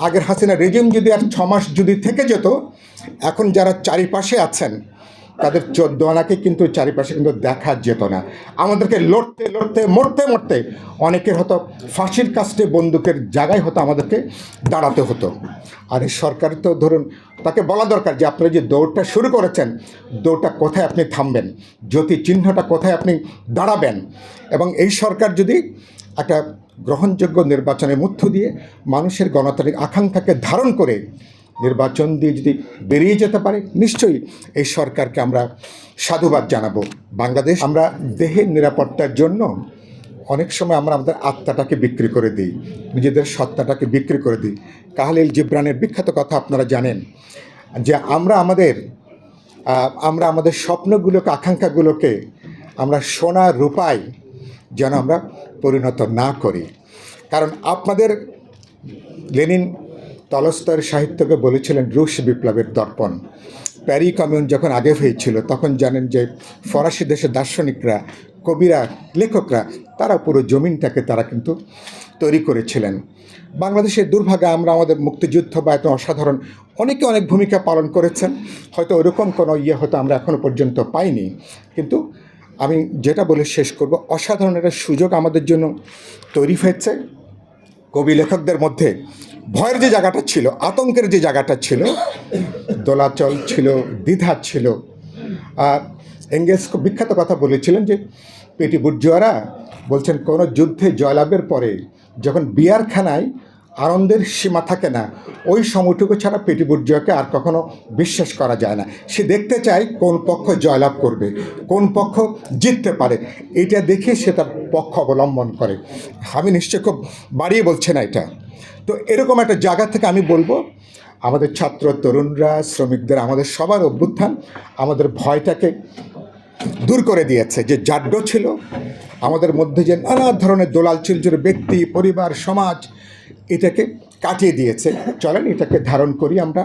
আগের হাসিনা রেজিম যদি আর 6 মাস যদি থেকে যেত, এখন যারা চারিপাশে আছেন তাদের 14 আনাকে কিন্তু চারিপাশে কিন্তু দেখা যেত না। আমাদেরকে লড়তে লড়তে মরতে মরতে অনেকের হয়তো ফাঁসির কাস্টে বন্দুকের জায়গায় হতো আমাদেরকে দাঁড়াতে হতো। আর এই সরকার তো ধরুন, তাকে বলা দরকার যে আপনারা যে দৌড়টা শুরু করেছেন, দৌড়টা কোথায় আপনি থামবেন, জ্যোতি চিহ্নটা কোথায় আপনি দাঁড়াবেন। এবং এই সরকার যদি একটা গ্রহণযোগ্য নির্বাচনের মধ্য দিয়ে মানুষের গণতান্ত্রিক আকাঙ্ক্ষাকে ধারণ করে নির্বাচন দিয়ে যদি বেরিয়ে যেতে পারে, নিশ্চয়ই এই সরকারকে আমরা সাধুবাদ জানাবো। বাংলাদেশ, আমরা দেহের নিরাপত্তার জন্য অনেক সময় আমরা আমাদের আত্মাটাকে বিক্রি করে দিই, নিজেদের সত্তাটাকে বিক্রি করে দিই। কাহলিল জিব্রানের বিখ্যাত কথা আপনারা জানেন যে আমরা আমাদের স্বপ্নগুলোকে, আকাঙ্ক্ষাগুলোকে আমরা সোনা রূপায় যেন আমরা পরিণত না করি। কারণ আপনাদের লেনিন তলস্তয়ের সাহিত্যকে বলেছিলেন রুশ বিপ্লবের দর্পণ। প্যারি কমিউন যখন আগে হয়েছিল তখন জানেন যে ফরাসি দেশের দার্শনিকরা, কবিরা, লেখকরা তারা পুরো জমিনটাকে তারা কিন্তু তৈরি করেছিলেন। বাংলাদেশের দুর্ভাগ্যে আমরা আমাদের মুক্তিযুদ্ধ বা এত অসাধারণ অনেকে অনেক ভূমিকা পালন করেছেন, হয়তো ওরকম কোনো হয়তো আমরা এখনও পর্যন্ত পাইনি। কিন্তু আমি যেটা বলে শেষ করব, অসাধারণ একটা সুযোগ আমাদের জন্য তৈরি হয়েছে। কবি লেখকদের মধ্যে ভয়ের যে জায়গাটা ছিল, আতঙ্কের যে জায়গাটা ছিল, দোলাচল ছিল, দ্বিধা ছিল। আর এঙ্গেলস খুব বিখ্যাত কথা বলেছিলেন যে পেটি বুর্জোয়ারা বলছেন কোনো যুদ্ধে জয়লাভের পরে যখন বিয়ারখানায় আনন্দের সীমা থাকে না, ওই সময়টুকু ছাড়া পেটি বুর্জোয়াকে আর কখনো বিশ্বাস করা যায় না। সে দেখতে চায় কোন পক্ষ জয়লাভ করবে, কোন পক্ষ জিততে পারে, এটা দেখে সে তার পক্ষ অবলম্বন করে। আমি নিশ্চয় খুব বাড়িয়ে বলছি না এটা। তো এরকম একটা জায়গা থেকে আমি বলবো, আমাদের ছাত্র তরুণরা, শ্রমিকদের, আমাদের সবার অভ্যুত্থান আমাদের ভয়টাকে দূর করে দিয়েছে। যে জাড্য ছিল আমাদের মধ্যে, যে নানা ধরনের দোলাল চিলচুর ব্যক্তি, পরিবার, সমাজ, এটাকে কাটিয়ে দিয়েছে। চলেন এটাকে ধারণ করি আমরা।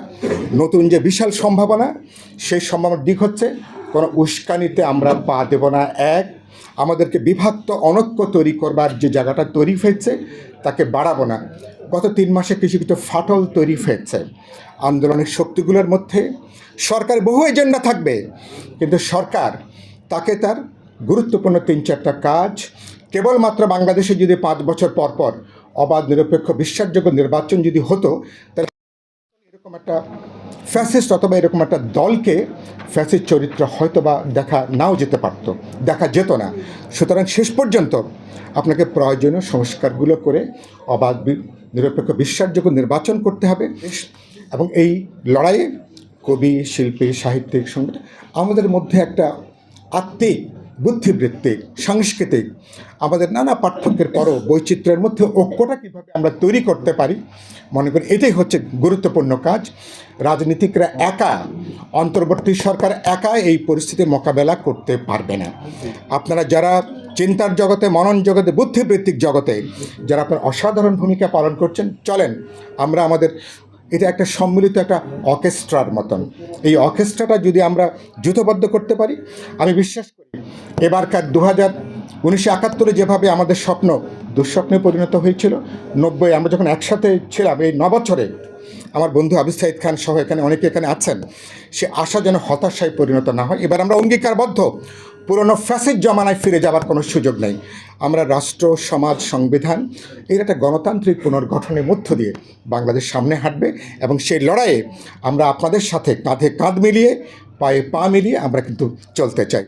নতুন যে বিশাল সম্ভাবনা, সেই সম্ভাবনার দিক হচ্ছে কোনো উস্কানিতে আমরা পা দেব না। এক, আমাদেরকে বিভক্ত অনৈক্য তৈরি করবার যে জায়গাটা তৈরি হয়েছে তাকে বাড়াবো না। গত 3 মাসে কিছু কিছু ফাটল তৈরি হয়েছে আন্দোলনের শক্তিগুলোর মধ্যে। সরকার বহু এজেন্ডা থাকবে, কিন্তু সরকার তাকে তার গুরুত্বপূর্ণ 3-4টা কাজ, কেবলমাত্র বাংলাদেশে যদি 5 বছর পর পর অবাধ, নিরপেক্ষ, বিশ্বাসযোগ্য নির্বাচন যদি হতো, তাহলে এরকম একটা ফ্যাসিস্ট অথবা এরকম একটা দলকে, ফ্যাসিস্ট চরিত্র হয়তো বা দেখা যেত না। সুতরাং শেষ পর্যন্ত আপনাকে প্রয়োজনীয় সংস্কারগুলো করে অবাধ, নিরপেক্ষ, বিশ্বাসযোগ্য নির্বাচন করতে হবে। এবং এই লড়াইয়ে কবি, শিল্পী, সাহিত্যিক, সঙ্গীত, আমাদের মধ্যে একটা আত্মিক, বুদ্ধিবৃত্তিক, সাংস্কৃতিক, আমাদের নানা পার্থক্যের পরও বৈচিত্র্যের মধ্যে ঐক্যটা কীভাবে আমরা তৈরি করতে পারি, মনে করি এটাই হচ্ছে গুরুত্বপূর্ণ কাজ। রাজনীতিকরা একা, অন্তর্বর্তী সরকার একা এই পরিস্থিতি মোকাবেলা করতে পারবে না। আপনারা যারা চিন্তার জগতে, মনন জগতে, বুদ্ধিবৃত্তিক জগতে যারা আপনার অসাধারণ ভূমিকা পালন করছেন, চলেন আমরা এটা একটা সম্মিলিত একটা অর্কেস্ট্রার মতন। এই অর্কেস্ট্রাটা যদি আমরা যুথবদ্ধ করতে পারি, আমি বিশ্বাস করি এবারকার 1971 যেভাবে আমাদের স্বপ্ন দুঃস্বপ্নে পরিণত হয়েছিল, 90 আমরা যখন একসাথে ছিলাম, এই 9 বছরে আমার বন্ধু আবিদ সাইদ খান সহ এখানে অনেকে এখানে আছেন, সে আশা যেন হতাশায় পরিণত না হয়। এবার আমরা অঙ্গীকারবদ্ধ, পুরনো ফ্যাসিস্ট জমানায় ফিরে যাবার কোনো সুযোগ নেই। আমরা রাষ্ট্র, সমাজ, সংবিধান, এর একটা গণতান্ত্রিক পুনর্গঠনের মধ্য দিয়ে বাংলাদেশ সামনে হাঁটবে। এবং সেই লড়াইয়ে আমরা আপনাদের সাথে কাঁধে কাঁধ মিলিয়ে, পায়ে পা মিলিয়ে আমরা কিন্তু চলতে চাই।